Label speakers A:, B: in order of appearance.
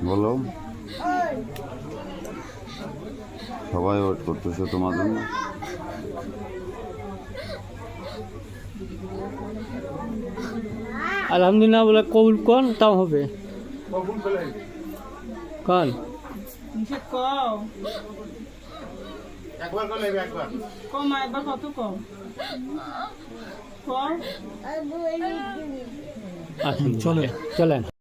A: বলো, সবাই ওয়েট করতেছে তোমার জন্য।
B: আলহামদুলিল্লাহ বলে কবুল কর, তাও হবে। কন
C: একবার কল একবার
D: কম একবার কত কম কম
B: চলেন চলেন।